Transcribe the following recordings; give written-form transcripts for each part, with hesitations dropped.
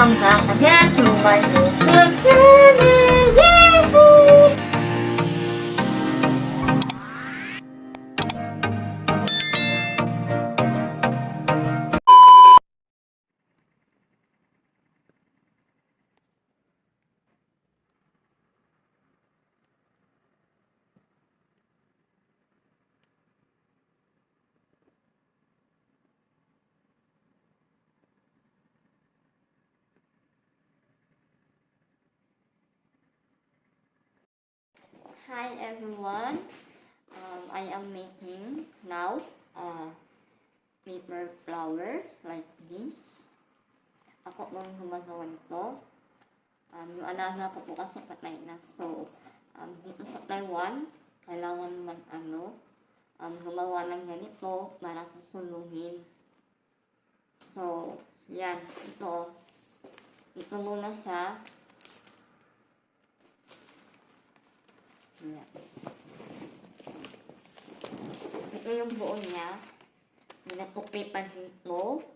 Welcome back again to my YouTube channel! Yahoo! Hi everyone, I am making now paper flower like this. Ako pong gumagawa nito. Yung alaga ko po kasi patay na. So, dito sa Taiwan, kailangan gumawa ng ganito para susunugin. So, yan, ito. Ito muna siya. Yan. Ito yung buo niya. Pinatupi pa dito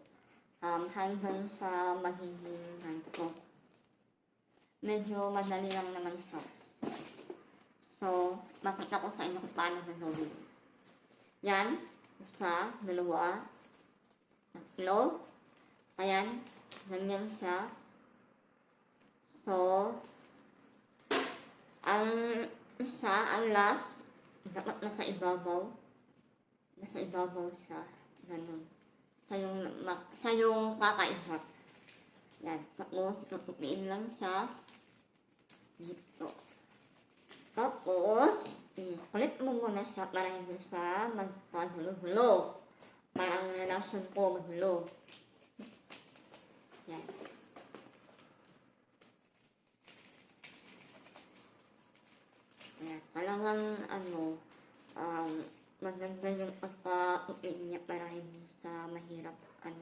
hanggang sa magiging ganito. Medyo madali lang naman siya. So, makita ko sa inyo kung paano gagawin. Yan. Isa, dalawa, tatlo. Ayan. Ganyan siya. So, ang isa, ang last, dapat nasa ibabaw. Nasa ibabaw siya. Ganun. Siya yung kakaisa. Yan. Tapos, tutupiin lang siya. Dito. Tapos, kulit mo muna siya para hindi siya magkagulo-gulo. Parang relasyon ko magulo. Yan. Ayan. Kailangan, maganda yung pagka-upin niya para hindi sa mahirap, Ayan.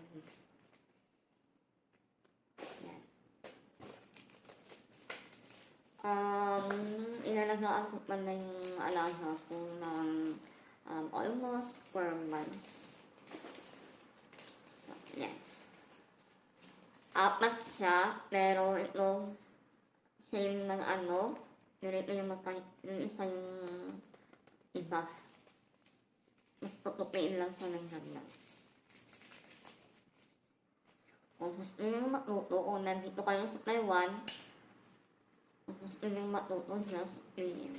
Inalagaan ko pala yung alaga ko ng almost 4 months. So, ayan. 4 siya, pero itong same ng ganito yung yung isa yung iba. Mas tutupiin lang siya ng ganda. Kung gusto nyo matuto, kung nandito kayo sa Taiwan, kung gusto nyo matuto, just stream.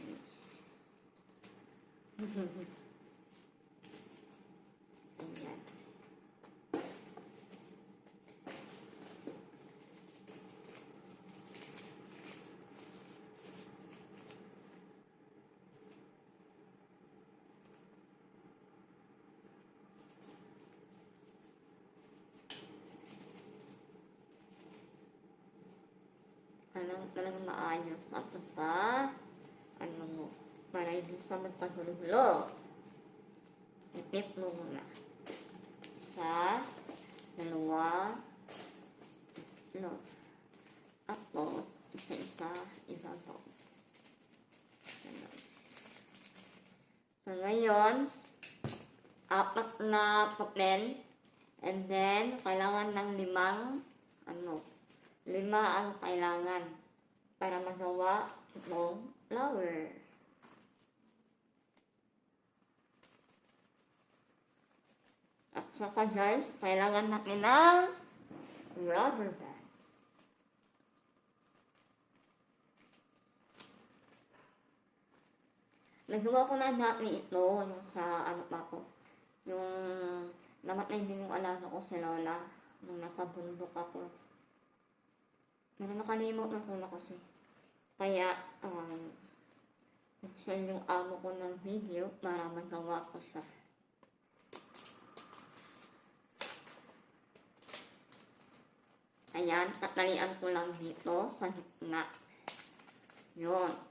Ayan. Talagang maayos at sa para hindi sa magpagulo-gulo. Itip mo muna. Isa, dalawa, tatlo. Tapos, isa-isa, ibabaw. So, ngayon, 4 na papel. And then, kailangan ng 5 ang kailangan para magawa itong flower. At saka guys, kailangan natin ng rubber band. Nagawa ko na dati ito, yung sa yung namatay din yung alaga ko si Lola nung nasa bundok ako. Pero nakalimutan ko na kasi. Kaya, send yung amo ko ng video para magawa ko siya. Ayan, tatalian ko lang dito sa gitna. Yun.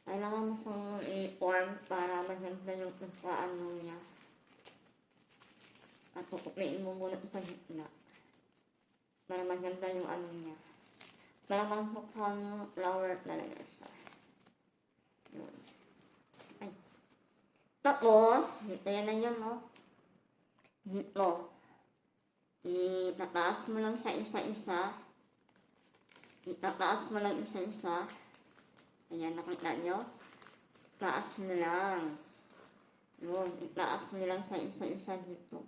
Kailangan mo kong i-form para maganda yung pagkaano niya. At pupuklain mo muna sa gitna. Para maganda yung ano niya. Para mukhang flower talaga siya. Yun. Ay. Tapos, dito yan na yun, no? Dito. Itataas mo lang sa isa-isa. Itataas mo lang isa-isa. Ayan, nakita nyo? Taas na lang. Yun, itaas mo lang sa isa-isa dito.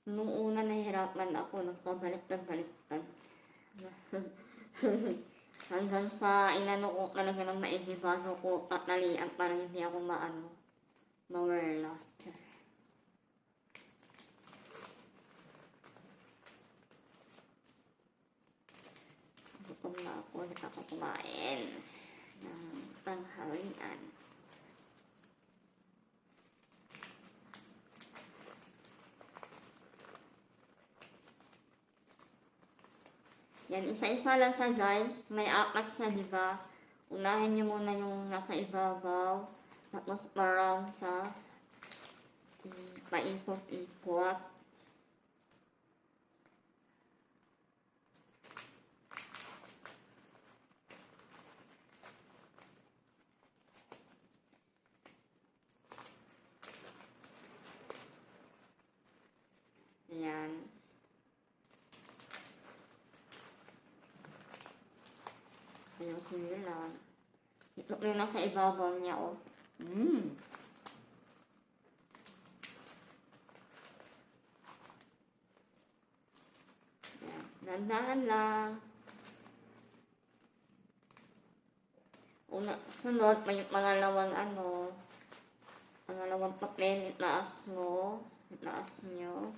Nung una nahihirapan ako, nagpabalik-baliktad. Hanggang sa inano ko talaga ng maigi bago ko tatalian para hindi ako mawala. Gutom na ako, hindi ako kumain ng tanghalian. Yan, isa-isa lang sa guys. May apat siya, diba? Unahin nyo muna yung nasa ibabaw. Tapos parang siya. Paikot-ikot. Yan. Ayusin nyo lang. Ito ko yung nasa ibabaw niya, oh. Yan. Dandahan lang. Sunod, may pangalawang pangalawang papel, itaas mo. Itaas nyo.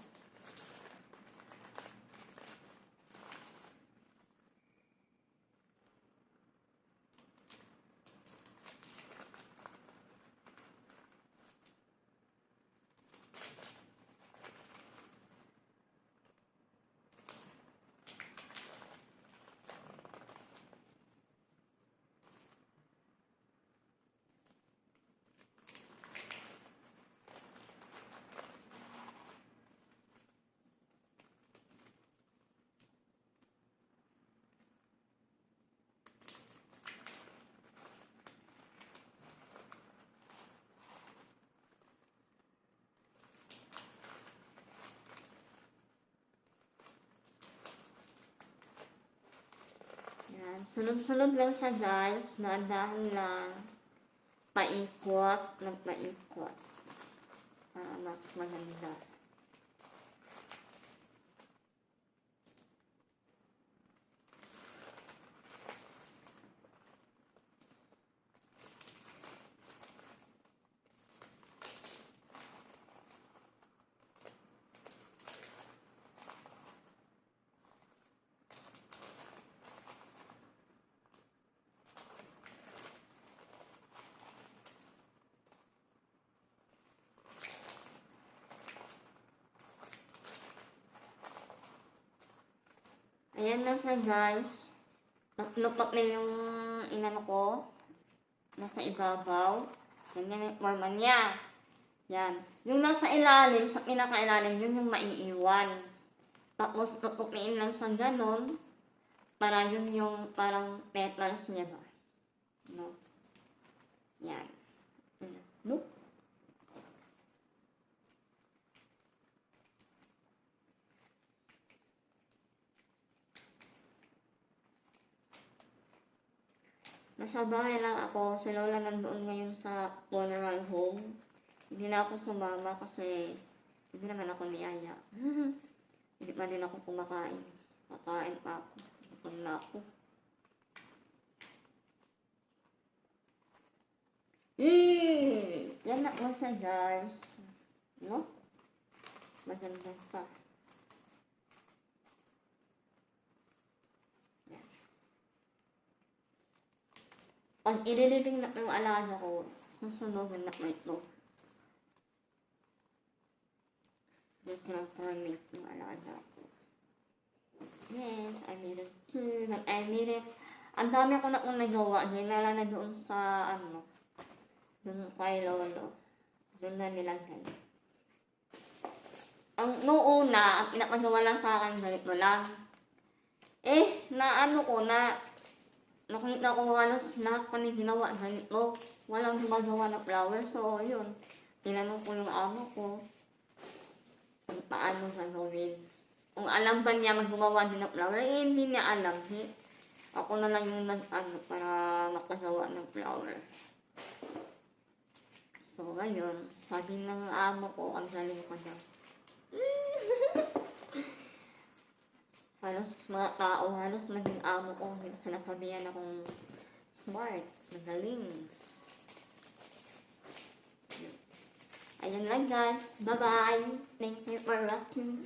Sunod-sunod lang siya guys, dahan-dahan lang, paikot, nagpaikot, para mas maganda. Ayan lang siya guys. Tatlo papel yung inano ko. Nasa ibabaw. Ganyan yung forma niya. Yan. Yung nasa ilalim, sa pinakailalim, yun yung maiiwan. Tapos tutupiin lang sa ganon. Para yun yung parang petals niya ba. No? Yan. No? Nasa bahay lang ako. Si Lola nandoon ngayon sa funeral home. Hindi na ako sumama kasi hindi naman ako niyaya. Hindi pa din ako kumakain. Kakain pa ako. Gutom na ako. Yan na mo siya guys. No? Maganda pa. Pag ililibing na yung alaga ko, susunogin na ito. Yung transformate yung alaga ko. Yes, I made it. I made it. Ang dami ko na kung nagawa, nilala na doon sa, doon kay Lolo. Doon na nilagay. Noong una, ang pinakagawa lang sa akin, ganito lang. Nakita ko halos lahat pa ni ginawa ganito. Walang gumagawa ng flower, so yun. Tinanong ko yung amo ko, kung paano gagawin. Kung alam ba niya maggumawa din ng flower, hindi niya alam. Ako na lang yung para makagawa ng flower. So, ngayon, sabi ng amo ko, ang galing ko daw. Halos mga tao, halos naging amo ko, sinasabihan akong smart, magaling. Ayun lang guys, bye-bye! Thank you for watching.